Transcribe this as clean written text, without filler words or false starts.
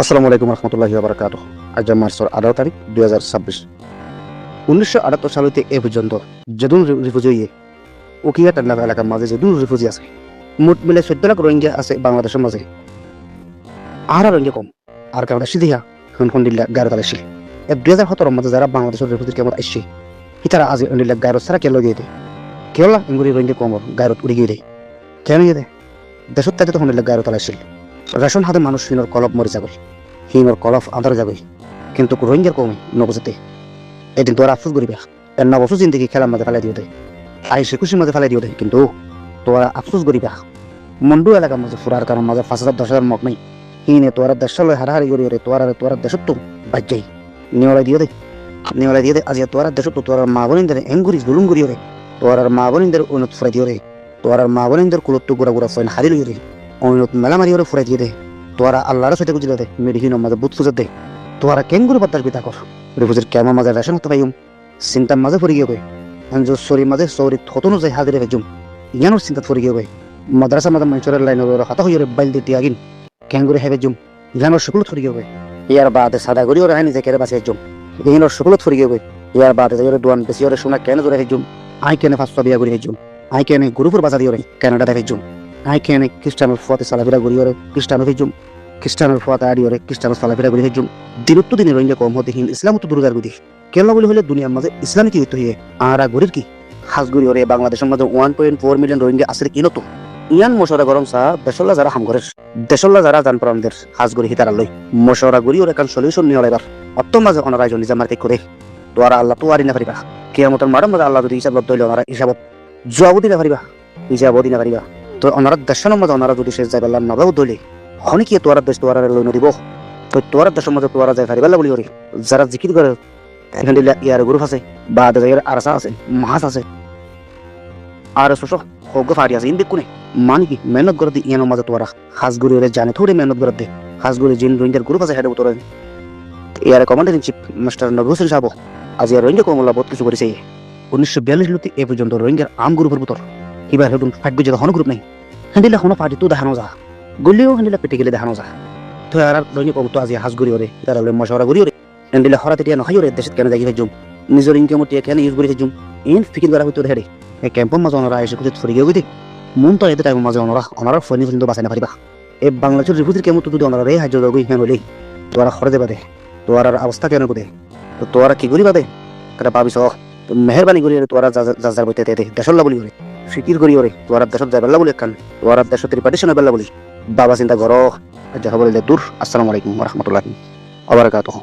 আসসালামু আলাইকুম রহমতুল্লাহি ওয়া বারাকাতুহু। আজ মার্চের 18 তারিখ 2026। 1978 সালেতে এ পর্যন্ত যেদুন রিফিউজি উকিয়া টান্না এলাকার মাঝে যেদুন রিফিউজি আছে, মোট মিলে 14 লাখ রোহিঙ্গা আছে বাংলাদেশের মাঝে। আর রোহিঙ্গা কম আর কারণ সিধিয়া আলহামদুলিল্লাহ গায়র তালেছি। 2017 মাঝে যারা বাংলাদেশের রিফিউজি কেমন আসছে হিতারা আজ আলহামদুলিল্লাহ গায়র সারা কেলো গিয়ে দেয় কেলা ইঙ্গুরি রোহিঙ্গা কম গায়রত উড়ি গিয়ে দেয় কেন গিয়ে দেয় দেশত তাতে তখন গায়র তালেছিল রেশন হাতে মানুষ হিনর কলব মরি যাগল হিনর কলফ আধার যাগই কিন্তু রোহিঙ্গার কমে নবজাতে এদিন তোর আফসোস করিবা এর নবসু জিন্দগি খেলার মাঝে ফেলাই দিও দেয় আই সে খুশির মাঝে ফেলাই দিও দেয় কিন্তু তোরা আফসোস করিবা মন্ডু এলাকার মাঝে ফুরার কারণ মাঝে 5,000-10,000 মক নাই হিনে তোরা দেশলৈ হারাহারি করি রে তোরা দেশত তো বাজ্যাই নিওলাই দিয়ে দে আজি তোরা দেশত তোরা মা বোনিদের এঙ্গুরি জুলুম করি রে তোরার মা বোনিদের উন্নত ফুরাই দিও রে তোরার মা বোনিদের কুলত্তু গুড়া গুড়া ফয়েন হারি লই রে উন্নত মেলা মারি রে ফুরাই দিয়ে দে তোরা আল্লাহর সাথে গুজিলে দে মেডিহিন মাঝে বুত ফুজে দে তোরা কেঙ্গুরি বাতাস বিতা কর রিফুজের কেমন মাঝে রেশন হতে পাইম চিন্তার মাঝে ফুরি গিয়ে গই আনজো সরি মাঝে সরি থতনো যাই হাজিরে ভেজুম ইয়ানোর চিন্তা ফুরি গিয়ে গই মাদ্রাসা মাঝে মঞ্চরের লাইনের হাতা হইরে বাইল দিতে আগিন কেঙ্গুরি হেবে জুম ইয়ানোর সকলত ফুরি গিয়ে গই ইয়ার বাদে সাদা গরি ওর আইনি যে কেড়ে বাঁচিয়ে জুম ইয়ানোর সকলত ফুরি গিয়ে গই ইয়ার বাদে যাই দোয়ান বেশি ওরে শোনা কেন জোরে হেজুম আই কেনে ফাঁসা বিয়া করি হেজুম আই কেনে গুরুপুর বাজা দিয়ে কানাডা হেজুম আই কেনে খ্রিস্টানোর ফুয়াতে সালাফিরা গড়ি ওরে খ্রিস্টানো হেজুম খ্রিস্টানোর ফুয়াতে আড়ি ওরে খ্রিস্টানো সালাফিরা গড়ি হেজুম দিনত্ব দিনে রোহিঙ্গা কম হতে হিন ইসলাম তো দুর্গার গুদি কেলা বলি হলে দুনিয়ার মাঝে ইসলামী কি হইতে হইয়ে আরা গরির কি হাজগুড়ি ওরে বাংলাদেশের মাঝে 1.4 মিলিয়ন রোহিঙ্গা আসলে কি নতো ইয়ান মশরা গরম চা দেশল্লা যারা হামঘরের দেশল্লা যারা জান প্রাণদের হাজগুড়ি হিতারা লই মশরা গুড়ি ওরে কারণ সলিউশন নিয়ে এবার অত্য মাঝে অনারাই নিজা মার্কে করে তোরা আল্লাহ তো আরি না পারিবা কিয়ামতের মারার মাঝে আল্লাহ যদি হিসাব লব্ধ হইলে ওনারা হিসাবত জবাব দিতে পারিবা হিসাবও দিতে পারিবা তো ওনারা দেশের মাঝে ওনারা যদি শেষ যাই পেলাম নবাব ধরলে হনি কি তোরা দেশ তোরা লই নদিব তো তোরা দেশের মাঝে তোরা যাই পারিবা বলি ওরে যারা জিকির করে এখান দিলে ইয়ার গ্রুপ আছে বা দেশের আরসা আছে মাহাস আছে আর শোষ হোক ফাড়ি আছে ইনবে কোনে মানে কি মেহনত করে দি ইয়ানোর মাঝে তোরা হাজগুড়ি ওরে জানে থোড়ি মেহনত করে দে হাজগুড়ি জিন রোহিঙ্গার গ্রুপ আছে হেডে তোরা ইয়ার কমান্ডার ইন চিফ মাস্টার নবী হোসেন সাহেব আজ ইয়ার রোহিঙ্গা কমলা বহুত কিছু করেছে 1942 লতি এ পর্যন্ত রোহিঙ্গার আম গ্রুপের ভিতর এবার হেডুন ফাইট বুঝে হন গ্রুপ নাই হেন্দিলা হন পার্টি তো দেখানো যা গলিও হেন্দিলা পেটে গেলে দেখানো যা তো আর রোহিঙ্গা কম তো আজি হাজগুড়ি ওরে তারা মশওয়ারা গুড়ি ওরে হেন্দিলা হরাতে টিয়া নহাই ওরে দেশত কেন যাই জুম নিজের ইনকাম টিয়া কেন ইউজ করে জুম ইন ফিকির করা হইতো হেডে এই ক্যাম্পের মাঝে ওনারা এসে কিছু ফরি গিয়ে মন তো এতে টাইমের মাঝে ওনারা ফনি পর্যন্ত বাঁচাই না পারিবা এই বাংলাদেশের রিফিউজির কেমন তো যদি ওনারা রে হাজার গই হ্যাঁ হলেই তোরা খরচে বাদে তোর অবস্থা কেন করে তো তোরা কি করি বাদে এটা পাবিস মেহরবানি করি তোরা যার বইতে দেশল্লা বলি করে ফিকির করি ওরে তোরা দেশত যাই বেলা বলি কান তোরা দেশত রিপার্টিশন বেলা বলি বাবা চিন্তা করো যা বলে দূর। আসসালামু আলাইকুম ওয়া রাহমাতুল্লাহি ওয়া বারাকাতুহু।